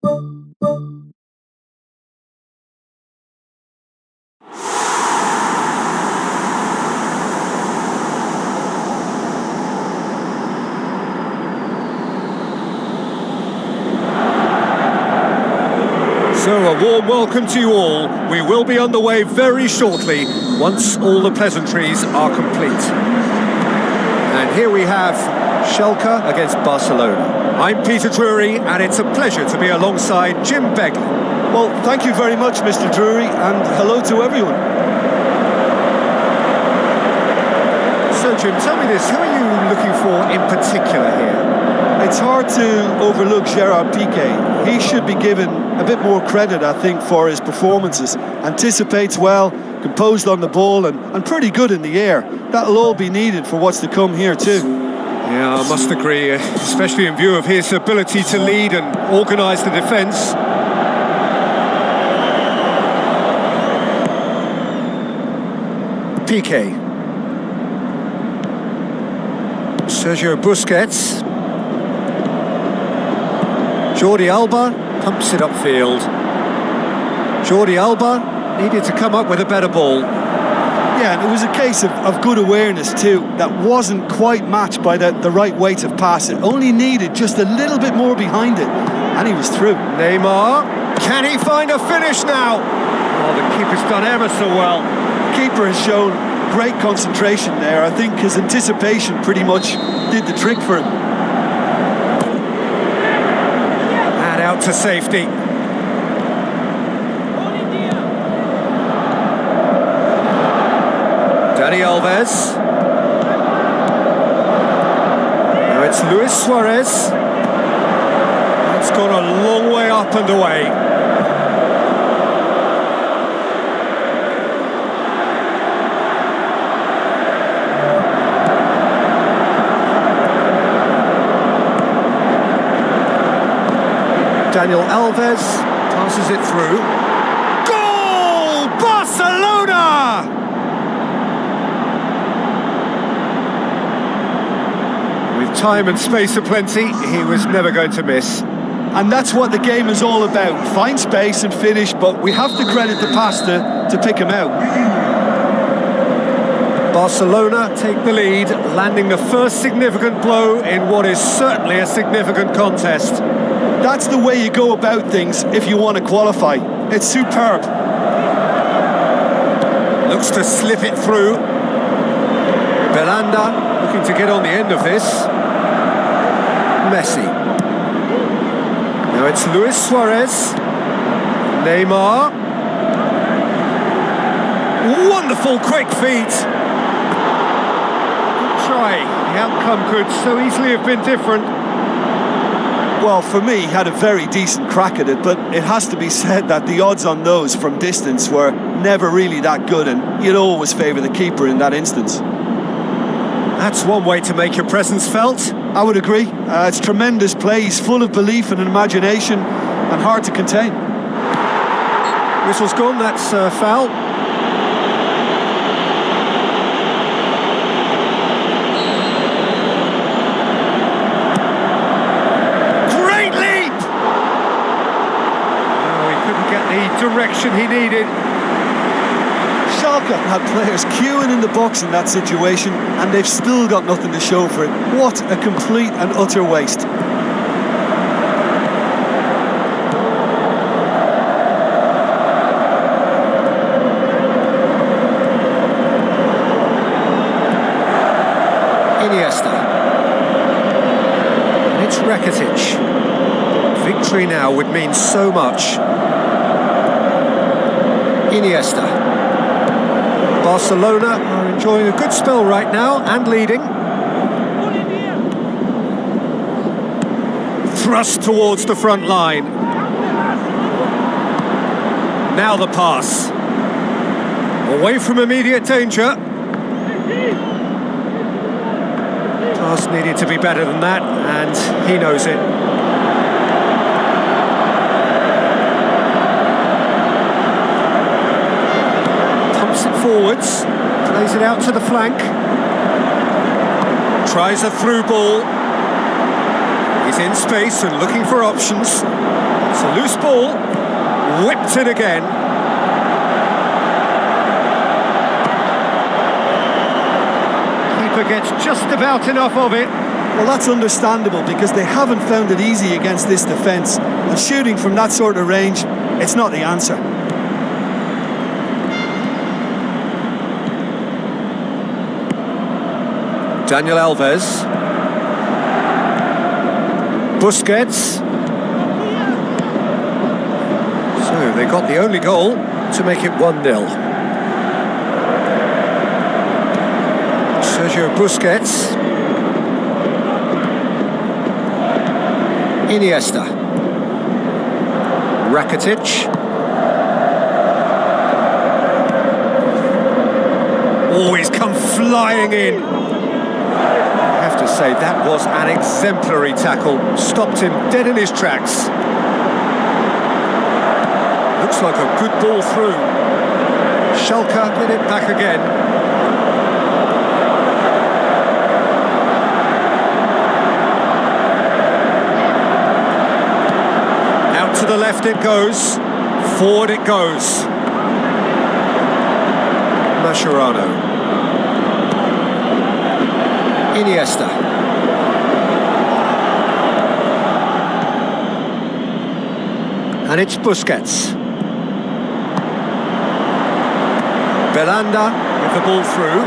So a warm welcome to you all. We will be underway very shortly, once all the pleasantries are complete. And here we have Schalke against Barcelona. I'm Peter Drury, and it's a pleasure to be alongside Jim Begley. Well, thank you very much, Mr. Drury, and hello to everyone. So Jim, tell me this, who are you looking for in particular here? It's hard to overlook Gerard Piqué. He should be given a bit more credit, I think, for his performances. Anticipates well, composed on the ball, and pretty good in the air. That'll all be needed for what's to come here too. Yeah, I must agree, especially in view of his ability to lead and organise the defence. Piqué. Sergio Busquets. Jordi Alba pumps it upfield. Jordi Alba needed to come up with a better ball. Yeah, and it was a case of good awareness too. That wasn't quite matched by the right weight of pass. It only needed just a little bit more behind it, and he was through. Neymar, can he find a finish now? Oh, the keeper's done ever so well. Keeper has shown great concentration there. I think his anticipation pretty much did the trick for him. Out to safety. Dani Alves. Now it's Luis Suarez. It's gone a long way up and away. Daniel Alves passes it through. Goal! Barcelona! With time and space aplenty, he was never going to miss. And that's what the game is all about. Find space and finish, but we have to credit the passer to pick him out. Barcelona take the lead, landing the first significant blow in what is certainly a significant contest. That's the way you go about things if you want to qualify. It's superb. Looks to slip it through. Belanda looking to get on the end of this. Messi. Now it's Luis Suarez. Neymar. Wonderful quick feet. Good try. The outcome could so easily have been different. Well, for me, he had a very decent crack at it, but it has to be said that the odds on those from distance were never really that good, and you'd always favour the keeper in that instance. That's one way to make your presence felt. I would agree. It's tremendous play. He's full of belief and imagination, and hard to contain. Whistle's gone, that's foul. Direction he needed. Schalke had players queuing in the box in that situation, and they've still got nothing to show for it. What a complete and utter waste. Iniesta. And it's Rakitic. Victory now would mean so much. Iniesta. Barcelona are enjoying a good spell right now and leading. Thrust towards the front line. Now the pass. Away from immediate danger. Pass needed to be better than that, and he knows it. Forwards, plays it out to the flank, tries a through ball, He's in space and looking for options. It's a loose ball. Whipped it again. Keeper gets just about enough of it. Well, that's understandable because they haven't found it easy against this defence. And shooting from that sort of range, it's not the answer. Daniel Alves. Busquets. So they got the only goal to make it 1-0. Sergio Busquets. Iniesta. Rakitic. Oh, he's come flying in. I have to say, that was an exemplary tackle. Stopped him dead in his tracks. Looks like a good ball through. Schalke get it back again. To the left it goes, forward it goes. Mascherano. Iniesta. And it's Busquets. Belanda with the ball through.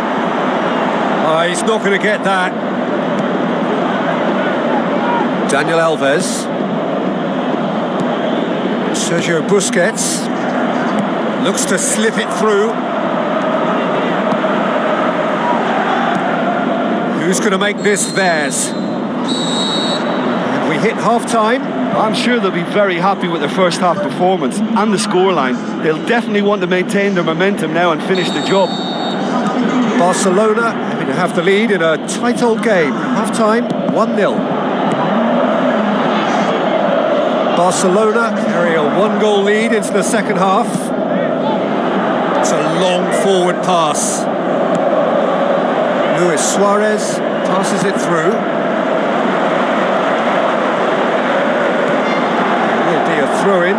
Oh, he's not going to get that. Daniel Alves. Sergio Busquets looks to slip it through. Who's going to make this theirs? And we hit half-time. I'm sure they'll be very happy with their first half performance and the scoreline. They'll definitely want to maintain their momentum now and finish the job. Barcelona having to have the lead in a tight old game. Half-time, 1-0. Barcelona carry a 1-goal lead into the second half. It's a long forward pass. Luis Suarez passes it through. It will be a throw-in.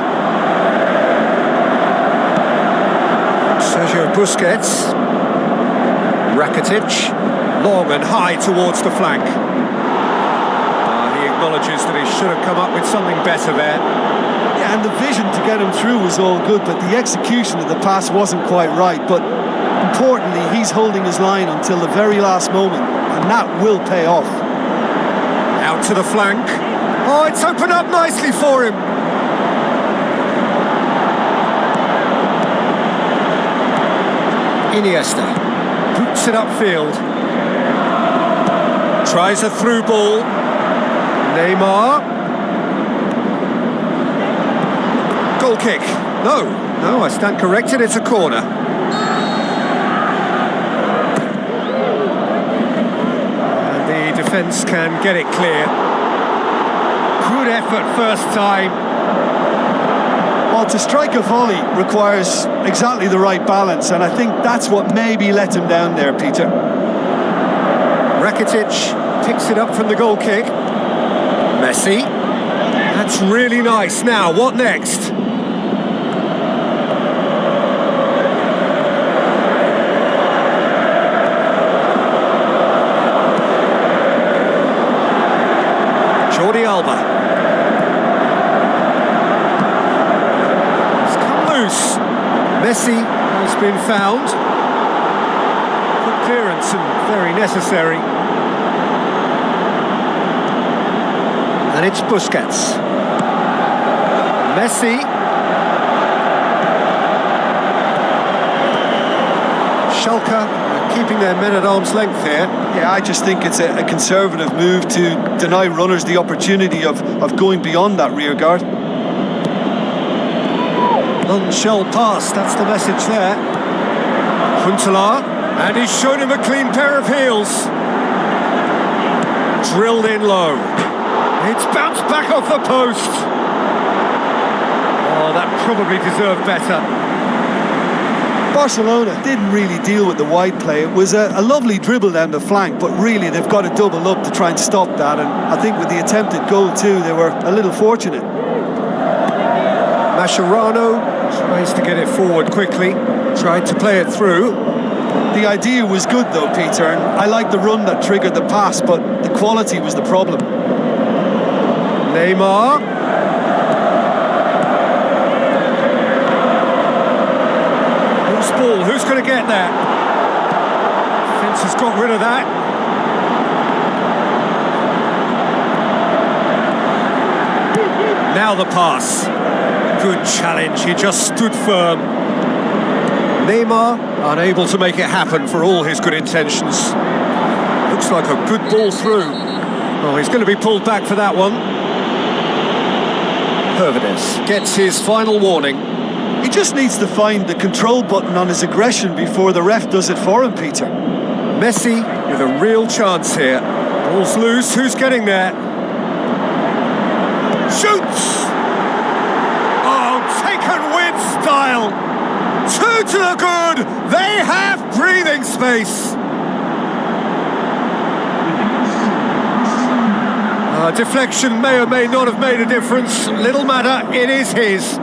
Sergio Busquets. Rakitic. Long and high towards the flank. Acknowledges that he should have come up with something better there. Yeah, and the vision to get him through was all good, but the execution of the pass wasn't quite right. But importantly, he's holding his line until the very last moment, and that will pay off. Out to the flank. Oh, it's opened up nicely for him. Iniesta boots it upfield. Tries a through ball. Neymar. Goal kick. No, I stand corrected, it's a corner. And the defence can get it clear. Good effort first time. Well, to strike a volley requires exactly the right balance, and I think that's what maybe let him down there, Peter. Rakitic picks it up from the goal kick. Messi. That's really nice. Now, what next? Jordi Alba. It's come loose. Messi has been found. Good clearance and very necessary. And it's Busquets. Messi. Schalke keeping their men at arm's length here. Yeah, I just think it's a conservative move to deny runners the opportunity of going beyond that rear guard. Non-shell pass, that's the message there. Huntelaar, and he's shown him a clean pair of heels. Drilled in low. It's bounced back off the post. Oh, that probably deserved better. Barcelona didn't really deal with the wide play. It was a lovely dribble down the flank, but really they've got to double up to try and stop that, and I think with the attempted goal too, they were a little fortunate. Mascherano tries to get it forward quickly, tried to play it through. The idea was good though, Peter, and I like the run that triggered the pass, but the quality was the problem. Neymar. Loose ball, who's going to get that? Fence has got rid of that. Now the pass. Good challenge, he just stood firm. Neymar unable to make it happen for all his good intentions. Looks like a good ball through. Oh, he's going to be pulled back for that one. Hervedes gets his final warning. He just needs to find the control button on his aggression before the ref does it for him, Peter. Messi with a real chance here. Ball's loose, who's getting there? Shoots! Oh, taken with style! Two to the good! They have breathing space! Deflection may or may not have made a difference. Little matter, it is his.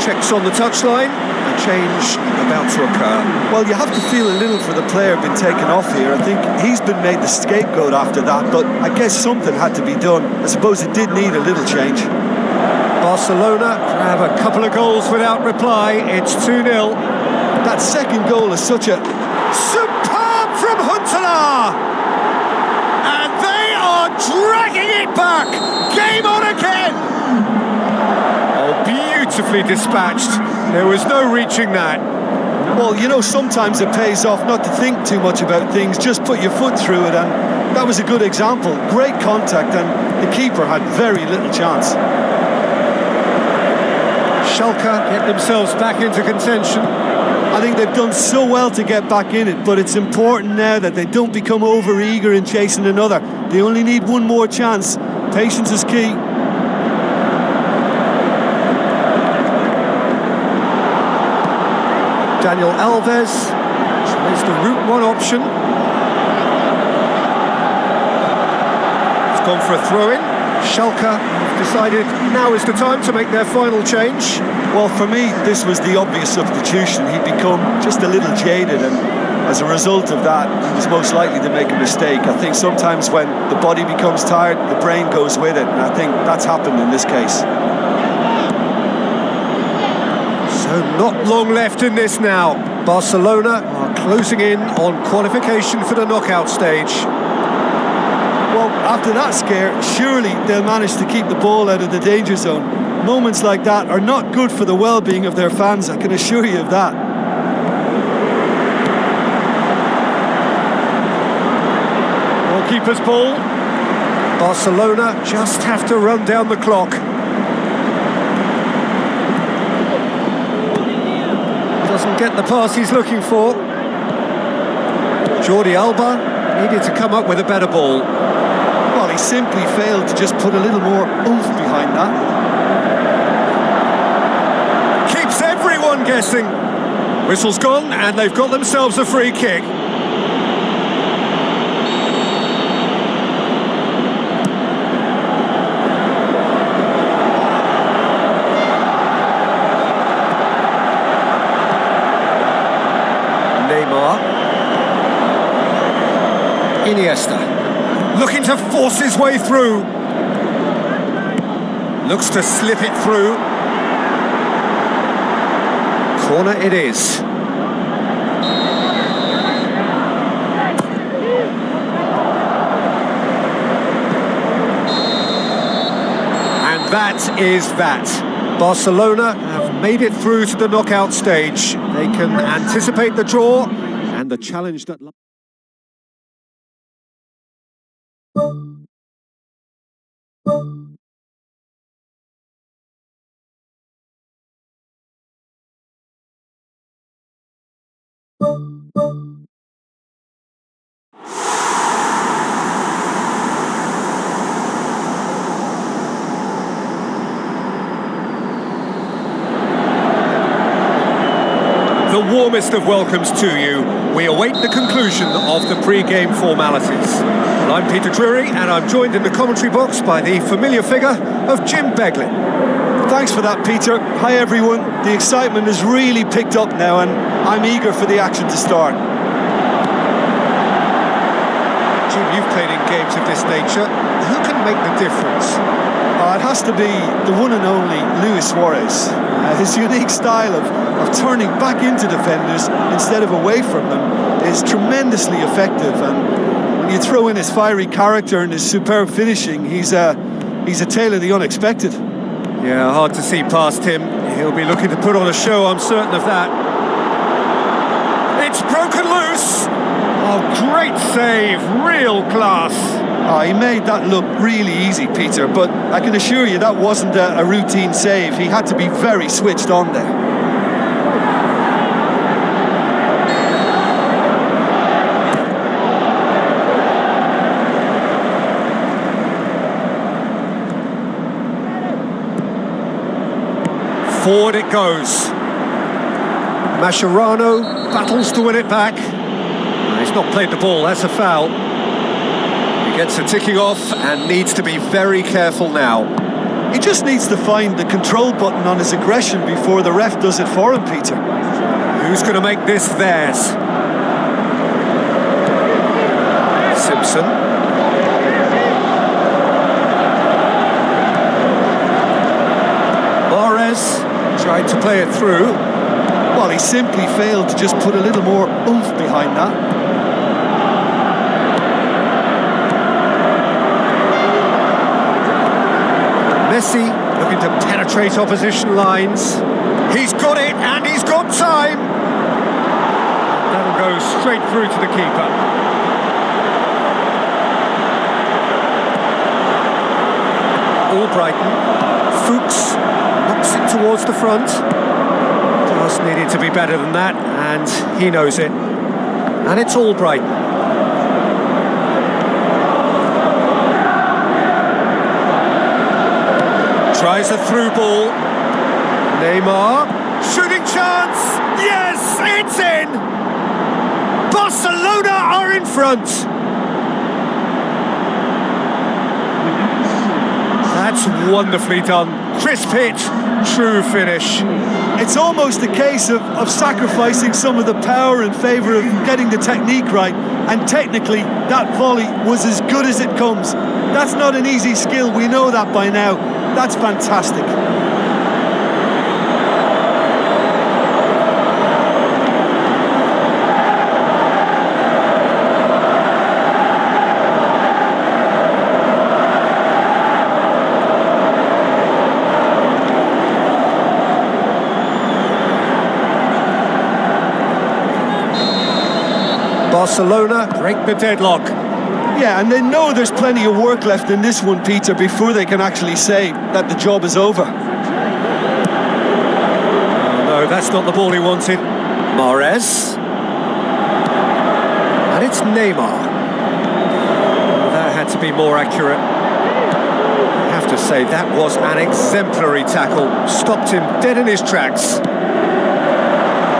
Checks on the touchline, a change about to occur. Well, you have to feel a little for the player being taken off here. I think he's been made the scapegoat after that, but I guess something had to be done. I suppose it did need a little change. Barcelona have a couple of goals without reply. It's 2-0. That second goal is such a... Superb from Huntelaar! And they are dragging it back! Game on again! Beautifully dispatched. There was no reaching that. Well, you know, sometimes it pays off not to think too much about things, just put your foot through it, and that was a good example. Great contact, and the keeper had very little chance. Schalke get themselves back into contention. I think they've done so well to get back in it, but it's important now that they don't become over-eager in chasing another. They only need one more chance. Patience is key. Daniel Alves tries the route one option. It's gone for a throw-in. Schalke have decided now is the time to make their final change. Well, for me, this was the obvious substitution. He'd become just a little jaded, and as a result of that, he was most likely to make a mistake. I think sometimes when the body becomes tired, the brain goes with it, and I think that's happened in this case. So not long left in this now. Barcelona are closing in on qualification for the knockout stage. Well, after that scare, surely they'll manage to keep the ball out of the danger zone. Moments like that are not good for the well-being of their fans, I can assure you of that. Goalkeeper's ball. Barcelona just have to run down the clock. Doesn't get the pass he's looking for. Jordi Alba needed to come up with a better ball. Well, he simply failed to just put a little more oomph behind that. Keeps everyone guessing. Whistle's gone and they've got themselves a free kick. Iniesta, looking to force his way through. Looks to slip it through. Corner it is. And that is that. Barcelona have made it through to the knockout stage. They can anticipate the draw and the challenge that... The warmest of welcomes to you. We await the conclusion of the pre-game formalities. Well, I'm Peter Drury, and I'm joined in the commentary box by the familiar figure of Jim Beglin. Thanks for that, Peter. Hi, everyone. The excitement has really picked up now, and I'm eager for the action to start. Jim, you've played in games of this nature. Who can make the difference? It has to be the one and only Luis Suarez. His unique style of turning back into defenders instead of away from them is tremendously effective, and when you throw in his fiery character and his superb finishing, he's a tale of the unexpected. Yeah, hard to see past him. He'll be looking to put on a show, I'm certain of that. It's broken loose! Oh, great save, real class. He made that look really easy, Peter, but I can assure you that wasn't a routine save. He had to be very switched on there. Forward it goes. Mascherano battles to win it back. He's not played the ball, that's a foul. He gets a ticking off and needs to be very careful now. He just needs to find the control button on his aggression before the ref does it for him, Peter. Who's going to make this theirs? Simpson. Mahrez tried to play it through. Well, he simply failed to just put a little more oomph behind that. Messi looking to penetrate opposition lines. He's got it, and he's got time. That'll go straight through to the keeper. Albrighton. Fuchs knocks it towards the front. Just needed to be better than that, and he knows it. And it's Albrighton. Tries a through ball. Neymar. Shooting chance. Yes, it's in. Barcelona are in front. That's wonderfully done. Crisp hit. True finish. It's almost a case of sacrificing some of the power in favour of getting the technique right. And technically, that volley was as good as it comes. That's not an easy skill. We know that by now. That's fantastic. Barcelona break the deadlock. Yeah, and they know there's plenty of work left in this one, Peter, before they can actually say that the job is over. Oh, no, that's not the ball he wanted. Mahrez. And it's Neymar. That had to be more accurate. I have to say, that was an exemplary tackle. Stopped him dead in his tracks.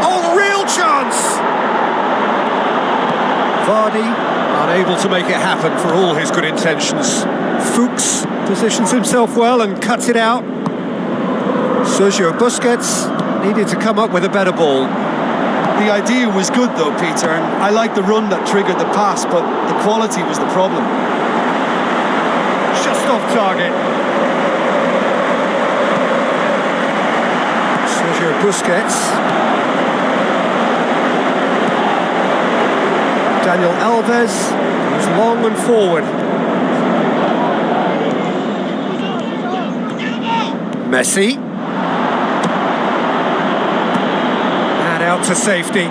Oh, real chance! Vardy unable to make it happen for all his good intentions. Fuchs positions himself well and cuts it out. Sergio Busquets needed to come up with a better ball. The idea was good though, Peter, and I like the run that triggered the pass, but the quality was the problem. Just off target. Sergio Busquets. Daniel Alves was long and forward. Messi. And out to safety.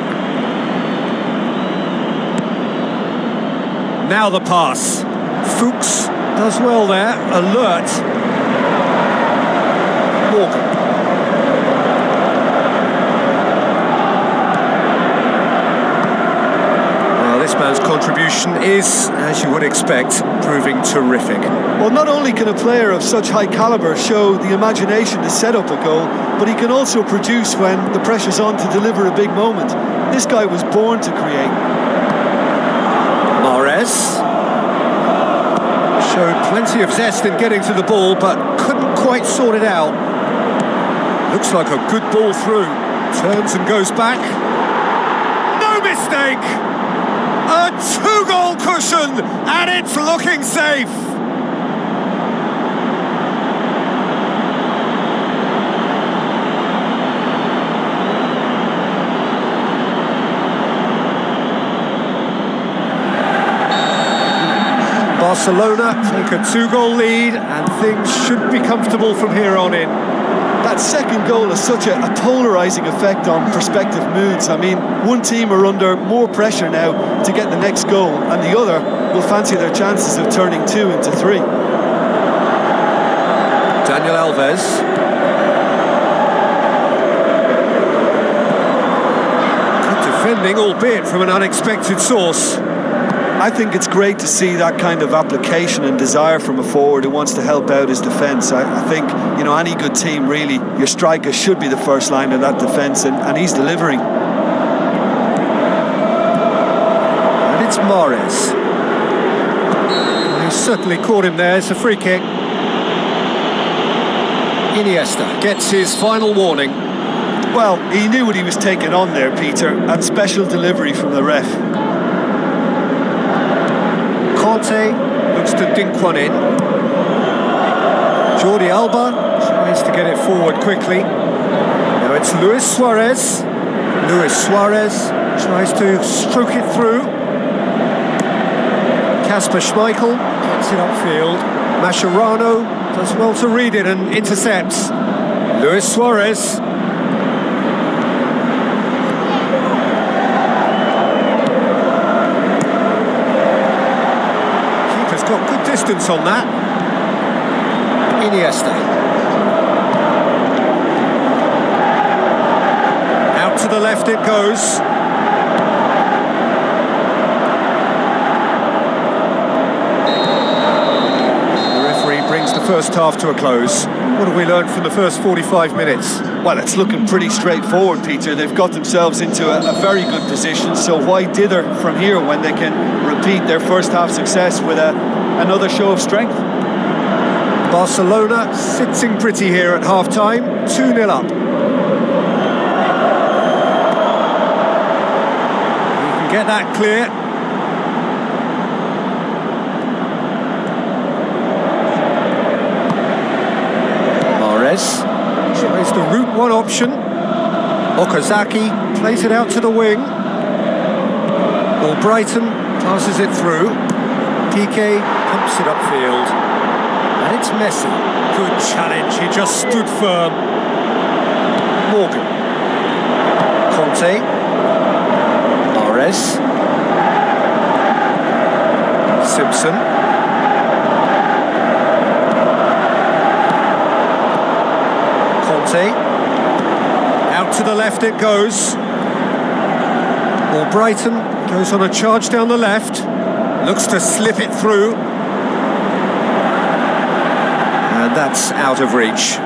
Now the pass. Fuchs does well there, alert. Morgan. This This man's contribution is, as you would expect, proving terrific. Well, not only can a player of such high calibre show the imagination to set up a goal, but he can also produce when the pressure's on to deliver a big moment. This guy was born to create. Mahrez showed plenty of zest in getting to the ball, but couldn't quite sort it out. Looks like a good ball through. Turns and goes back. No mistake! A two-goal cushion, and it's looking safe! Barcelona take a two-goal lead, and things should be comfortable from here on in. That second goal has such a polarising effect on prospective moods. I mean, one team are under more pressure now to get the next goal, and the other will fancy their chances of turning 2 into 3. Daniel Alves. Good defending, albeit from an unexpected source. I think it's great to see that kind of application and desire from a forward who wants to help out his defence. I think, you know, any good team, really, your striker should be the first line of that defence, and he's delivering. And it's Mahrez. He certainly caught him there. It's a free kick. Iniesta gets his final warning. Well, he knew what he was taking on there, Peter, and special delivery from the ref. Conte looks to dink one in. Jordi Alba tries to get it forward quickly. Now it's Luis Suarez. Luis Suarez tries to stroke it through. Kasper Schmeichel gets it upfield. Mascherano does well to read it and intercepts. Luis Suarez. Got good distance on that. Iniesta. Out to the left it goes. The referee brings the first half to a close. What have we learned from the first 45 minutes? Well, it's looking pretty straightforward, Peter. They've got themselves into a very good position, so why dither from here when they can repeat their first half success with another show of strength? Barcelona sitting pretty here at half-time, 2-0 up. You can get that clear. Mahrez tries the route one option. Okazaki plays it out to the wing. Brighton passes it through. Piqué pumps it upfield. And it's Messi. Good challenge, he just stood firm. Morgan. Conte. Mahrez. Simpson. Conte. Out to the left it goes. Brighton goes on a charge down the left. Looks to slip it through. And that's out of reach.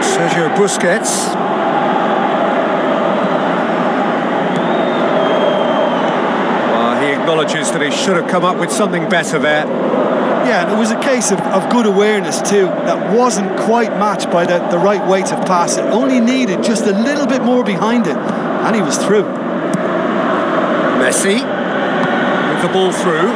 Sergio Busquets. Well, he acknowledges that he should have come up with something better there. Yeah, and it was a case of good awareness too, that wasn't quite matched by the right weight of pass. It only needed just a little bit more behind it, and he was through. Messi with the ball through.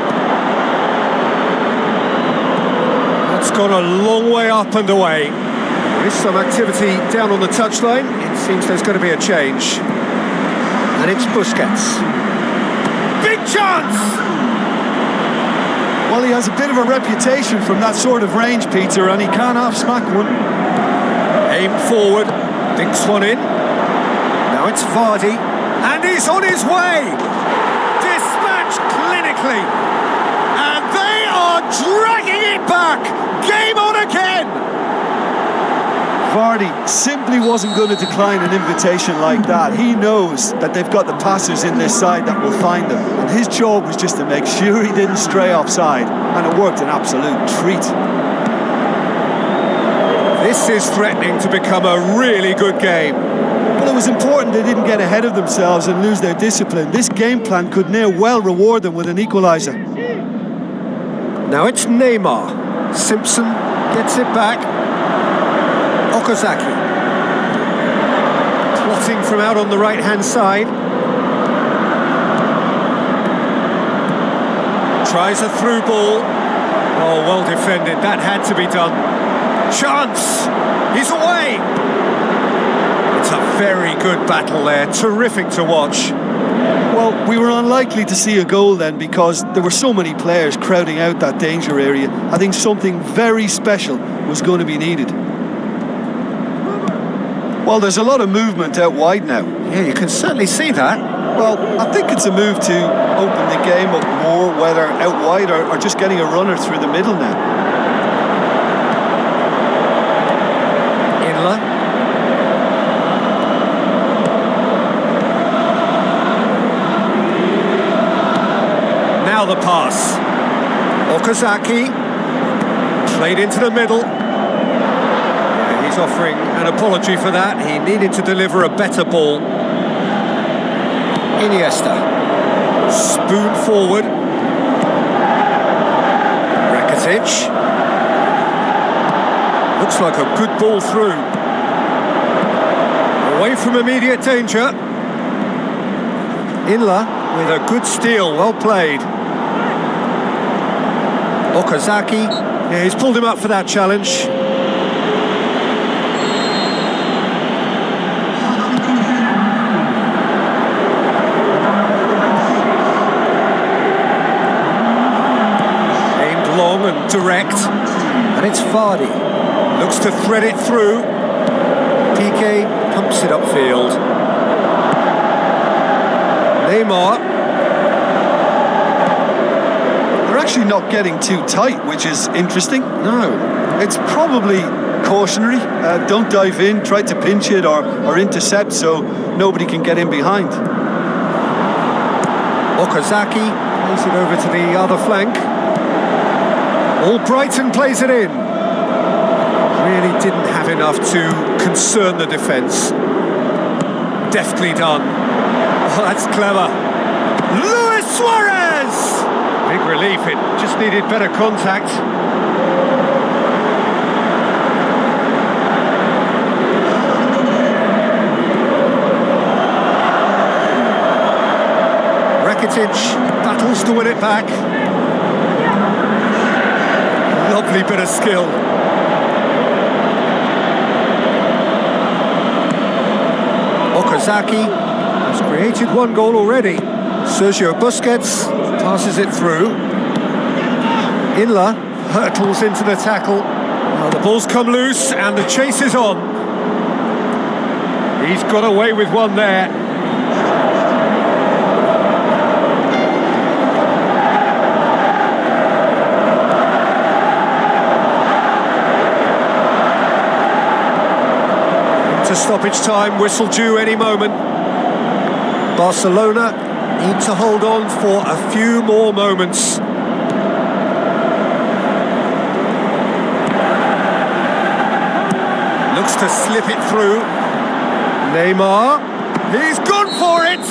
That's gone a long way up and away. There is some activity down on the touchline. It seems there's going to be a change. And it's Busquets. Big chance! Well, he has a bit of a reputation from that sort of range, Peter, and he can't half-smack one. Aim forward, dinks one in. Now it's Vardy, and he's on his way! Dispatched clinically, and they are dragging it back! Game on again! Vardy simply wasn't going to decline an invitation like that. He knows that they've got the passers in this side that will find him, and his job was just to make sure he didn't stray offside, and it worked an absolute treat. This is threatening to become a really good game. Well, it was important they didn't get ahead of themselves and lose their discipline. This game plan could near well reward them with an equaliser. Now it's Neymar. Simpson gets it back. Okazaki. Plotting from out on the right-hand side. Tries a through ball. Oh, well defended. That had to be done. Chance! He's away! It's a very good battle there. Terrific to watch. Well, we were unlikely to see a goal then because there were so many players crowding out that danger area. I think something very special was going to be needed. Well, there's a lot of movement out wide now. Yeah, you can certainly see that. Well, I think it's a move to open the game up more, whether out wide or just getting a runner through the middle now. Now the pass. Okazaki played into the middle. Yeah, he's offering an apology for that. He needed to deliver a better ball. Iniesta. Spoon forward. Rakitic. Looks like a good ball through. Away from immediate danger. Inla with a good steal, well played. Okazaki, yeah, he's pulled him up for that challenge. Aimed long and direct, and it's Vardy. Looks to thread it through. PK pumps it upfield. Neymar. Actually not getting too tight, which is interesting. No. It's probably cautionary. Don't dive in, try to pinch it or intercept so nobody can get in behind. Okazaki plays it over to the other flank. Brighton plays it in. Really didn't have enough to concern the defence. Deftly done. Oh, that's clever. Luis Suarez! Big relief, it just needed better contact. Rakitic battles to win it back. Lovely bit of skill. Okazaki has created one goal already. Sergio Busquets passes it through. Inla hurtles into the tackle. Well, the ball's come loose and the chase is on. He's got away with one there. Into stoppage time, whistle due any moment. Barcelona need to hold on for a few more moments. Looks to slip it through. Neymar, he's gone for it!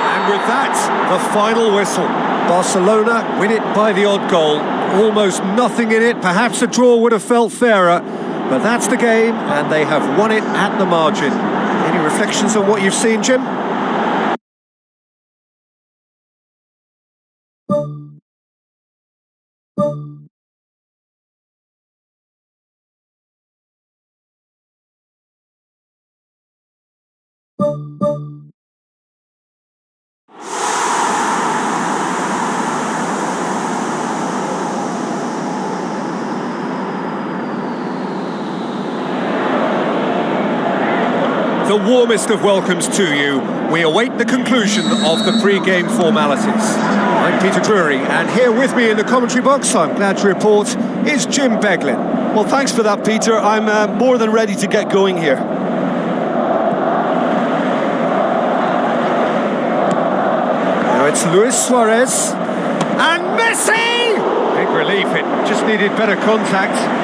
And with that, the final whistle. Barcelona win it by the odd goal. Almost nothing in it. Perhaps a draw would have felt fairer, but that's the game, and they have won it at the margin. Any reflections on what you've seen, Jim? The warmest of welcomes to you. We await the conclusion of the pre-game formalities. I'm Peter Drury, and here with me in the commentary box, I'm glad to report, is Jim Beglin. Well, thanks for that, Peter. I'm more than ready to get going here. Now it's Luis Suarez. And Messi! Big relief, it just needed better contact.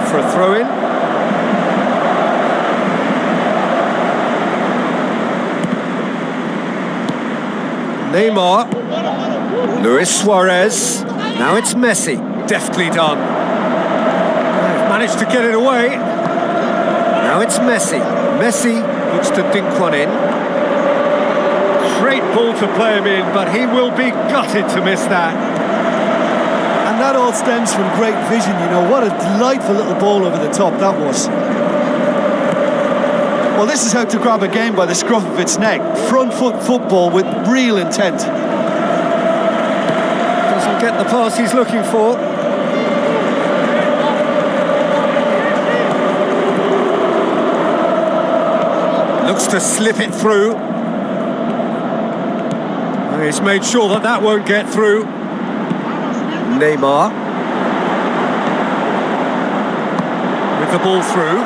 For a throw-in. Neymar. Luis Suarez. Now it's Messi. Deftly done. They've managed to get it away. Now it's Messi. Messi looks to dink one in. Great ball to play him in, but he will be gutted to miss that. And that all stems from great vision, you know. What a delightful little ball over the top that was. Well, this is how to grab a game by the scruff of its neck. Front foot football with real intent. Doesn't get the pass he's looking for. Looks to slip it through. He's made sure that that won't get through. Neymar with the ball through.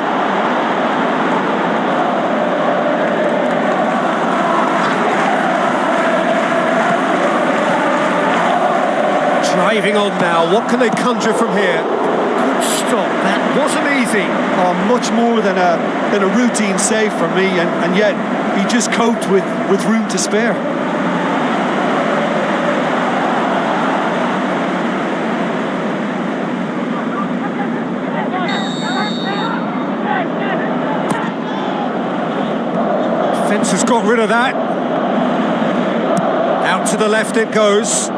Driving on now, what can they conjure from here? Good stop, that wasn't easy. Oh, much more than a routine save for me, and yet he just coped with room to spare. Defence has got rid of that. Out to the left it goes.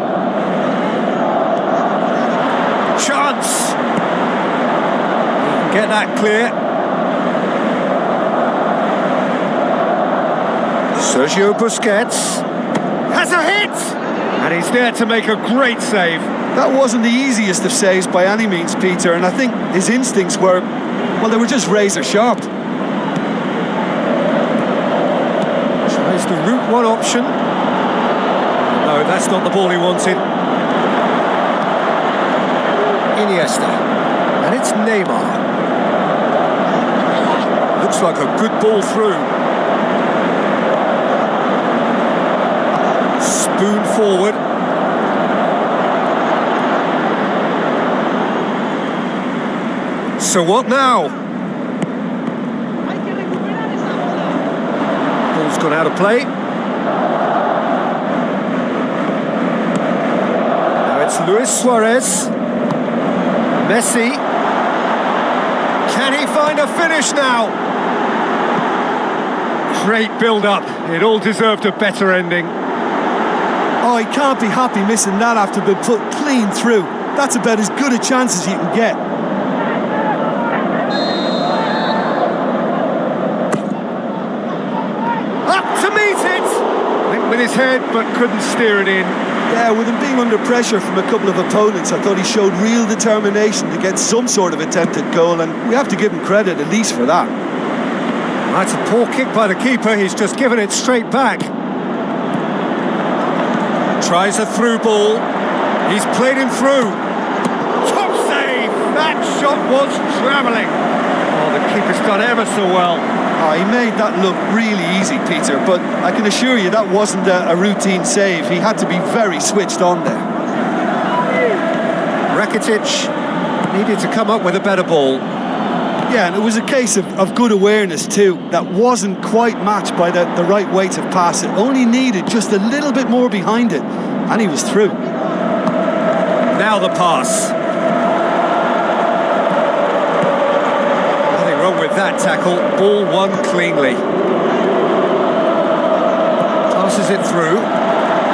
Chance! Get that clear. Sergio Busquets has a hit! And he's there to make a great save. That wasn't the easiest of saves by any means, Peter, and I think his instincts were, well, they were just razor sharp. Tries the route one option. No, that's not the ball he wanted. Iniesta. And it's Neymar. Looks like a good ball through. Spoon forward. So what now? Ball's gone out of play. Now it's Luis Suarez. Messi. Can he find a finish now? Great build-up. It all deserved a better ending. Oh, he can't be happy missing that after being put clean through. That's about as good a chance as you can get. Up to meet it! Went with his head, but couldn't steer it in. Yeah, with him being under pressure from a couple of opponents, I thought he showed real determination to get some sort of attempted goal, and we have to give him credit at least for that. That's a poor kick by the keeper. He's just given it straight back. Tries a through ball. He's played him through. Top save! That shot was travelling. Oh, the keeper's done ever so well. Oh, he made that look really easy, Peter, but I can assure you that wasn't a routine save. He had to be very switched on there. Rakitic needed to come up with a better ball. Yeah, and it was a case of good awareness too. That wasn't quite matched by the right weight of pass. It only needed just a little bit more behind it, and he was through. Now the pass. Nothing wrong with that tackle. Ball won cleanly. Passes it through.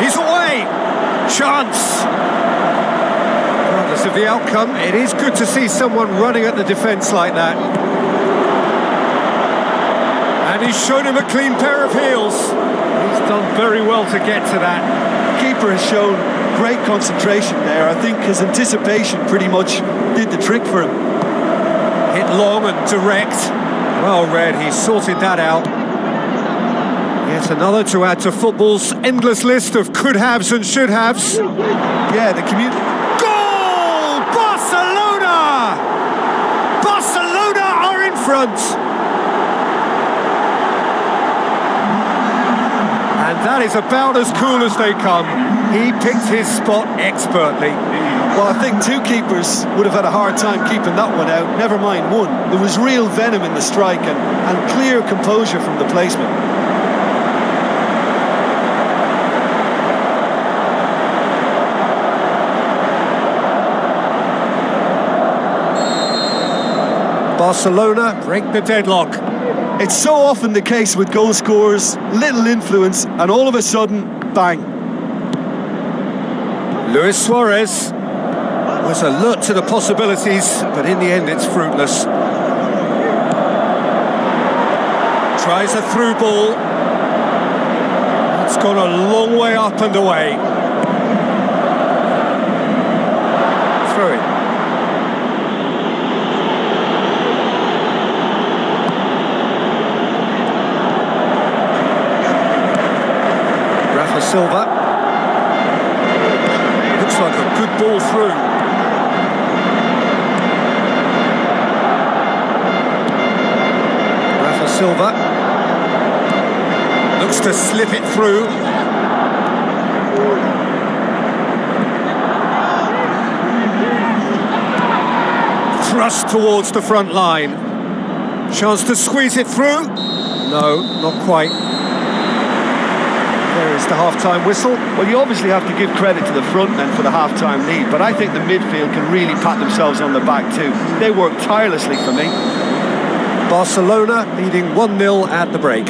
He's away! Chance! Regardless of the outcome, it is good to see someone running at the defence like that. And he's shown him a clean pair of heels. He's done very well to get to that. Keeper has shown great concentration there. I think his anticipation pretty much did the trick for him. Hit long and direct. Well read, he sorted that out. Yet another to add to football's endless list of could-haves and should-haves. Yeah, the Goal! Barcelona! Barcelona are in front! And that is about as cool as they come. He picked his spot expertly. Well, I think two keepers would have had a hard time keeping that one out, never mind one. There was real venom in the strike and clear composure from the placement. Barcelona break the deadlock. It's so often the case with goal scorers, little influence, and all of a sudden, bang. Luis Suarez was alert to the possibilities, but in the end it's fruitless. Tries a through ball. It's gone a long way up and away. Throw it. Silva. Looks like a good ball through. Rafa Silva looks to slip it through. Thrust towards the front line. Chance to squeeze it through. No, not quite. There is the half-time whistle. Well, you obviously have to give credit to the front men for the half-time lead, but I think the midfield can really pat themselves on the back too. They worked tirelessly for me. Barcelona leading 1-0 at the break.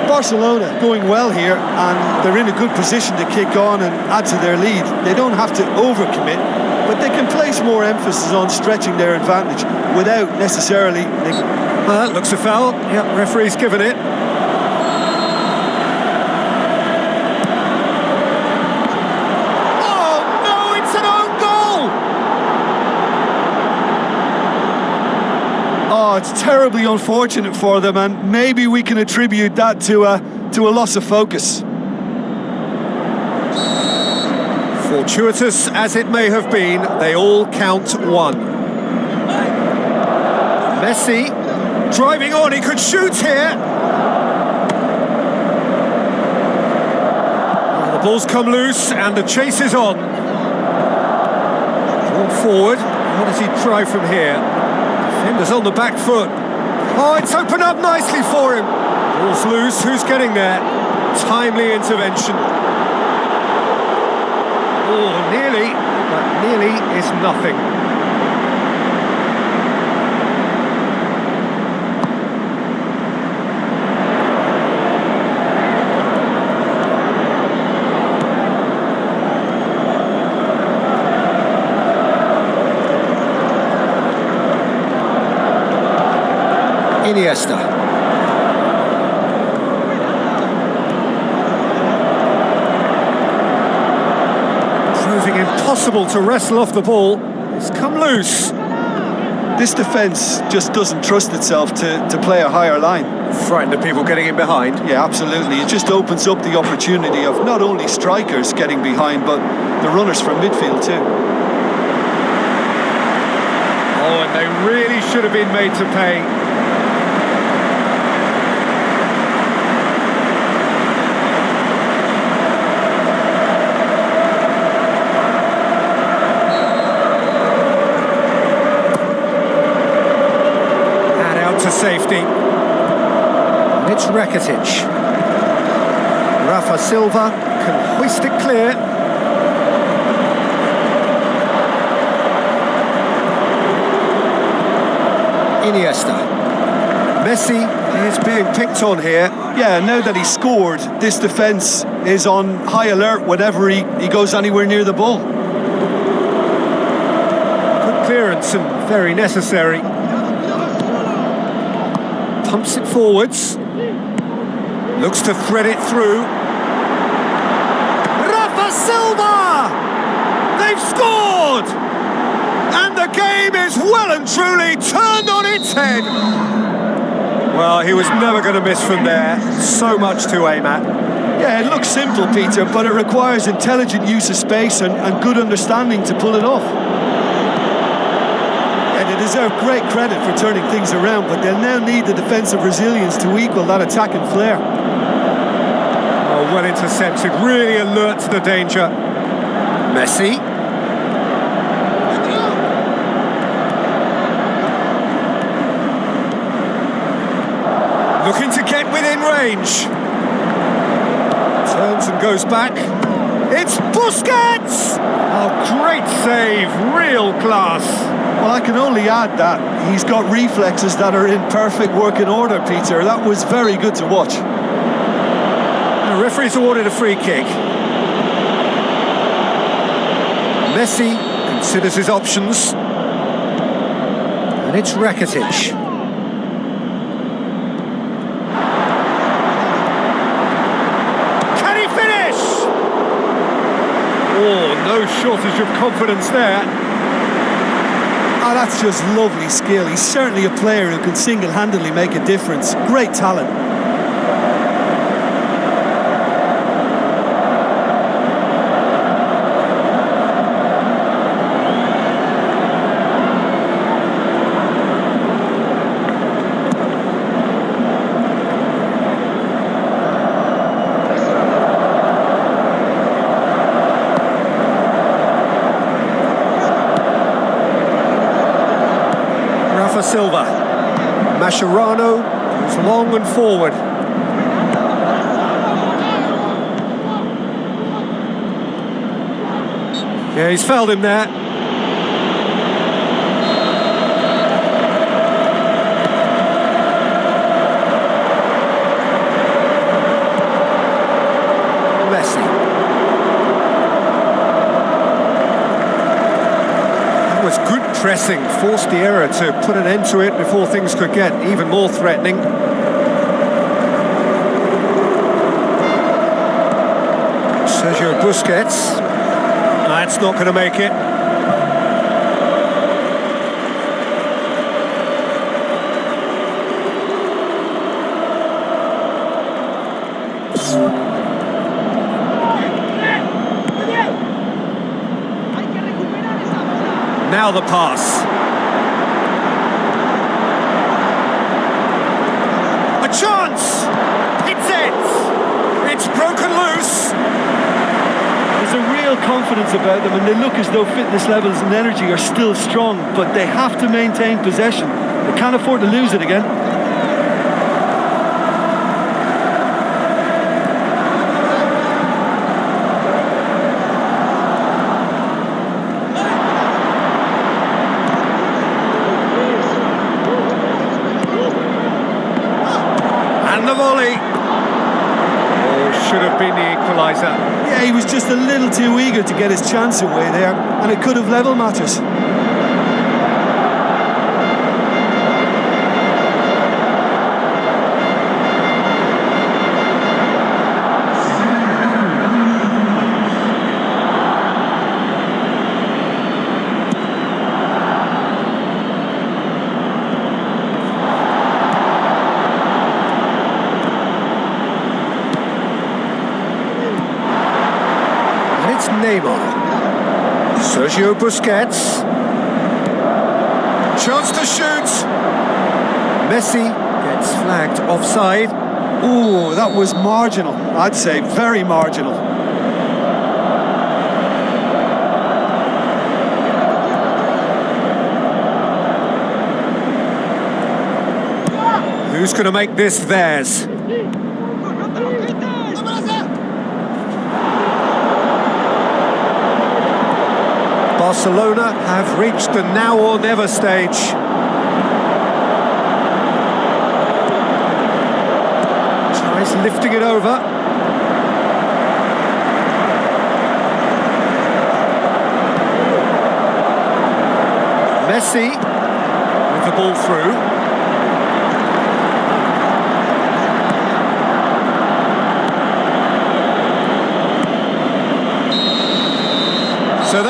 Barcelona going well here, and they're in a good position to kick on and add to their lead. They don't have to overcommit, but they can place more emphasis on stretching their advantage without necessarily... That looks a foul. Yep, referee's given it. Oh, it's terribly unfortunate for them, and maybe we can attribute that to a loss of focus. Fortuitous as it may have been, they all count one. Messi driving on, he could shoot here. Well, the ball's come loose and the chase is on. Drawn forward, what does he try from here? Defender's on the back foot. Oh, it's opened up nicely for him. Ball's loose, who's getting there? Timely intervention. Oh, nearly, but nearly is nothing. Iniesta. Proving impossible to wrestle off the ball. It's come loose. This defence just doesn't trust itself to play a higher line. Frightened of people getting in behind. Yeah, absolutely. It just opens up the opportunity of not only strikers getting behind, but the runners from midfield too. Oh, and they really should have been made to pay. To safety. And it's Rakitic. Rafa Silva can hoist it clear. Iniesta. Messi is being picked on here. Yeah, now that he scored, this defence is on high alert whenever he goes anywhere near the ball. Good clearance and very necessary. Pumps it forwards. Looks to thread it through. Rafa Silva! They've scored! And the game is well and truly turned on its head. Well, he was never going to miss from there. So much to aim at. Yeah, it looks simple, Peter, but it requires intelligent use of space and good understanding to pull it off. And they deserve great credit for turning things around, but they'll now need the defensive resilience to equal that attacking flair. Oh, well intercepted, really alert to the danger. Messi. Looking to get within range. Turns and goes back. It's Busquets! Oh, great save, real class. Well, I can only add that he's got reflexes that are in perfect working order, Peter. That was very good to watch. The referee's awarded a free kick. Messi considers his options. And it's Rakitic. Oh, no shortage of confidence there. Oh, that's just lovely skill. He's certainly a player who can single-handedly make a difference. Great talent. Silva. Mascherano goes long and forward. Yeah, he's fouled him there. Messi. Was good pressing, forced the error to put an end to it before things could get even more threatening. Sergio Busquets. That's not going to make it. Now the pass. A chance! It's it! It's broken loose! There's a real confidence about them, and they look as though fitness levels and energy are still strong, but they have to maintain possession. They can't afford to lose it again. The volley. Oh, should have been the equaliser. Yeah, he was just a little too eager to get his chance away there, and it could have level matters. Neymar. Sergio Busquets. Chance to shoot. Messi gets flagged offside. Ooh, that was marginal. I'd say very marginal. Who's going to make this theirs? Barcelona have reached the now or never stage. Tries lifting it over. Messi with the ball through.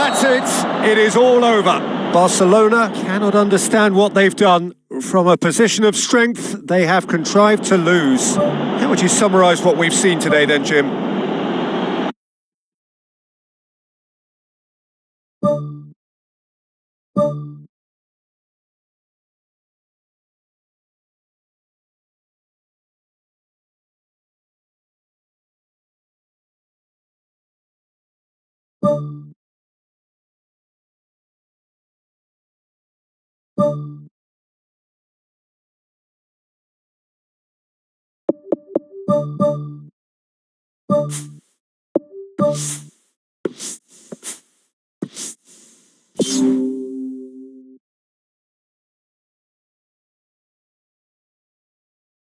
That's it. It is all over. Barcelona cannot understand what they've done. From a position of strength, they have contrived to lose. How would you summarise what we've seen today then, Jim?